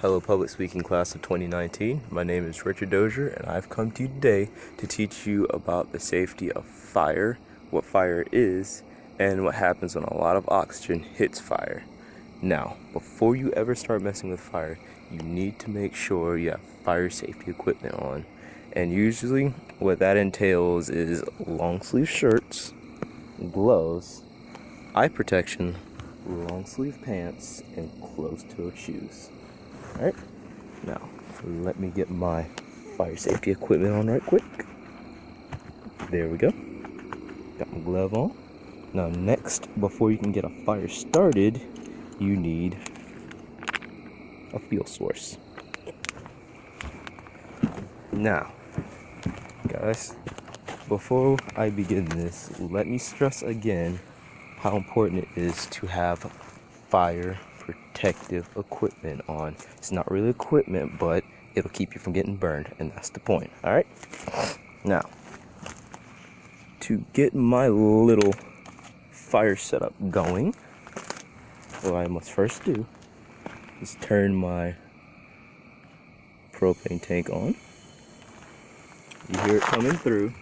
Hello, public speaking class of 2019. My name is Richard Dozier, and I've come to you today to teach you about the safety of fire, what fire is, and what happens when a lot of oxygen hits fire. Now, before you ever start messing with fire, you need to make sure you have fire safety equipment on. And usually, what that entails is long sleeve shirts, gloves, eye protection, long sleeve pants, and closed-toed shoes. Alright, now let me get my fire safety equipment on right quick. There we go. Got my glove on. Now next, before you can get a fire started, you need a fuel source. Now, guys, before I begin this, let me stress again how important it is to have fire protective equipment on. It's not really equipment, but it'll keep you from getting burned, and that's the point. Alright? Now, to get my little fire setup going, what I must first do is turn my propane tank on. You hear it coming through.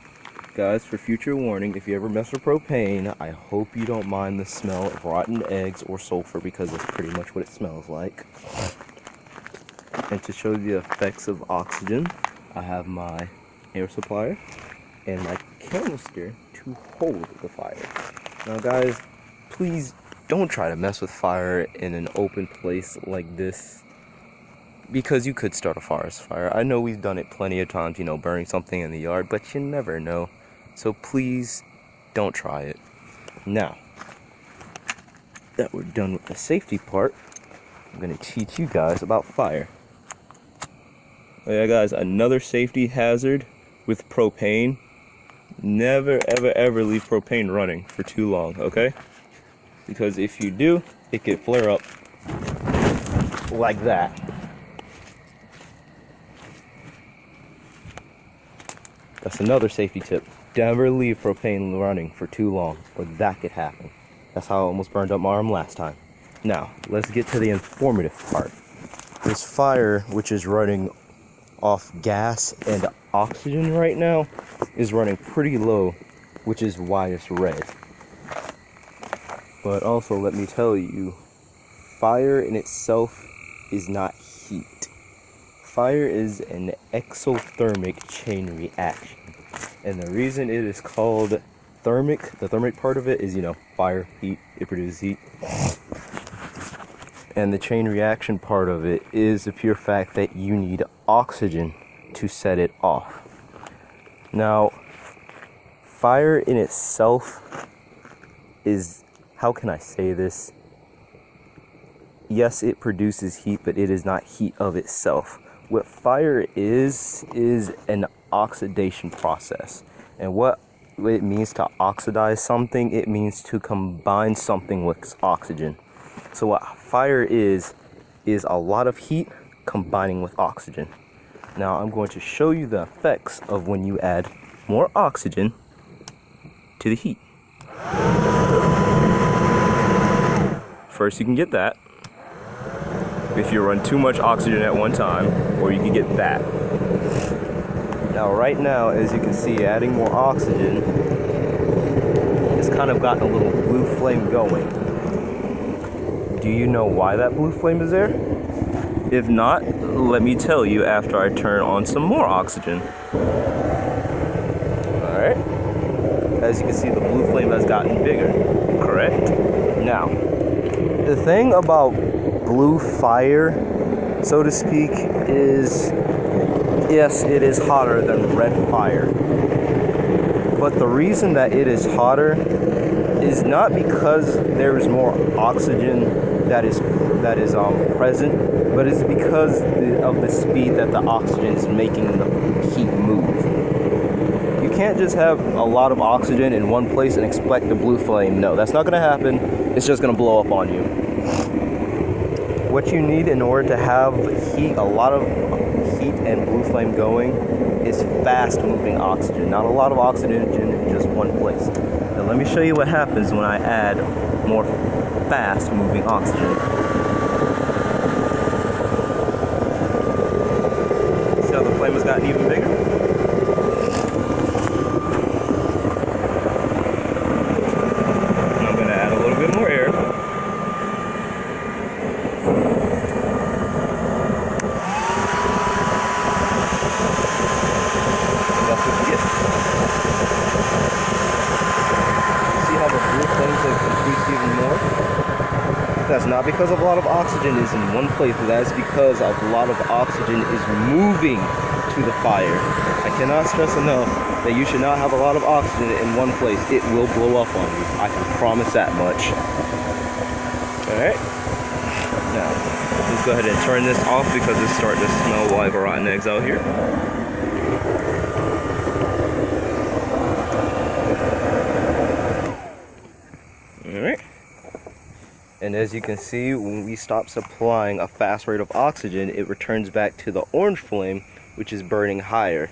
Guys, for future warning, if you ever mess with propane, I hope you don't mind the smell of rotten eggs or sulfur, because that's pretty much what it smells like. And to show you the effects of oxygen, I have my air supplier and my canister to hold the fire. Now guys, please don't try to mess with fire in an open place like this, because you could start a forest fire. I know we've done it plenty of times, burning something in the yard, but you never know. So please don't try it. Now that we're done with the safety part, I'm going to teach you guys about fire. Oh yeah, guys, another safety hazard with propane: never ever leave propane running for too long, okay? Because if you do, it could flare up like that. That's another safety tip. Never leave propane running for too long, or that could happen. That's how I almost burned up my arm last time. Now, let's get to the informative part. This fire, which is running off gas and oxygen right now, is running pretty low, which is why it's red. But also, let me tell you, fire in itself is not heat. Fire is an exothermic chain reaction. And the reason it is called thermic, the thermic part of it is, fire, heat, it produces heat. And the chain reaction part of it is the pure fact that you need oxygen to set it off. Now, fire in itself is, how can I say this? Yes, it produces heat, but it is not heat of itself. What fire is an oxidation process. And what it means to oxidize something, it means to combine something with oxygen. So what fire is a lot of heat combining with oxygen. Now I'm going to show you the effects of when you add more oxygen to the heat. First, you can get that if you run too much oxygen at one time, or you can get that. Now right now, as you can see, adding more oxygen, it's kind of gotten a little blue flame going. Do you know why that blue flame is there? If not, let me tell you after I turn on some more oxygen. Alright. As you can see, the blue flame has gotten bigger, correct? Now, the thing about blue fire, so to speak, is, yes, it is hotter than red fire. But the reason that it is hotter is not because there is more oxygen that is present, but it's because of the speed that the oxygen is making the heat move. You can't just have a lot of oxygen in one place and expect a blue flame. No, that's not going to happen. It's just going to blow up on you. What you need in order to have heat, a lot of heat and blue flame going, is fast moving oxygen, not a lot of oxygen in just one place. Now let me show you what happens when I add more fast moving oxygen. That's not because a lot of oxygen is in one place, but that is because a lot of oxygen is moving to the fire. I cannot stress enough that you should not have a lot of oxygen in one place. It will blow up on you. I can promise that much. Alright. Now, let's go ahead and turn this off because it's starting to smell like rotten eggs out here. Alright. And as you can see, when we stop supplying a fast rate of oxygen, it returns back to the orange flame, which is burning higher.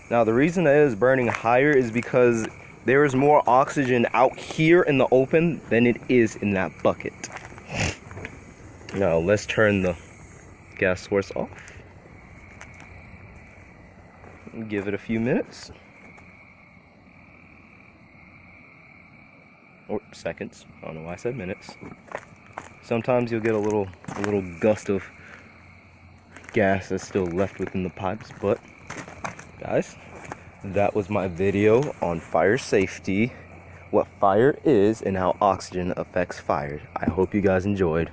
Now, the reason that it is burning higher is because there is more oxygen out here in the open than it is in that bucket. Now, let's turn the gas source off. Give it a few minutes. Or seconds. I don't know why I said minutes. Sometimes you'll get a little gust of gas that's still left within the pipes, but guys, that was my video on fire safety, what fire is and how oxygen affects fire. I hope you guys enjoyed.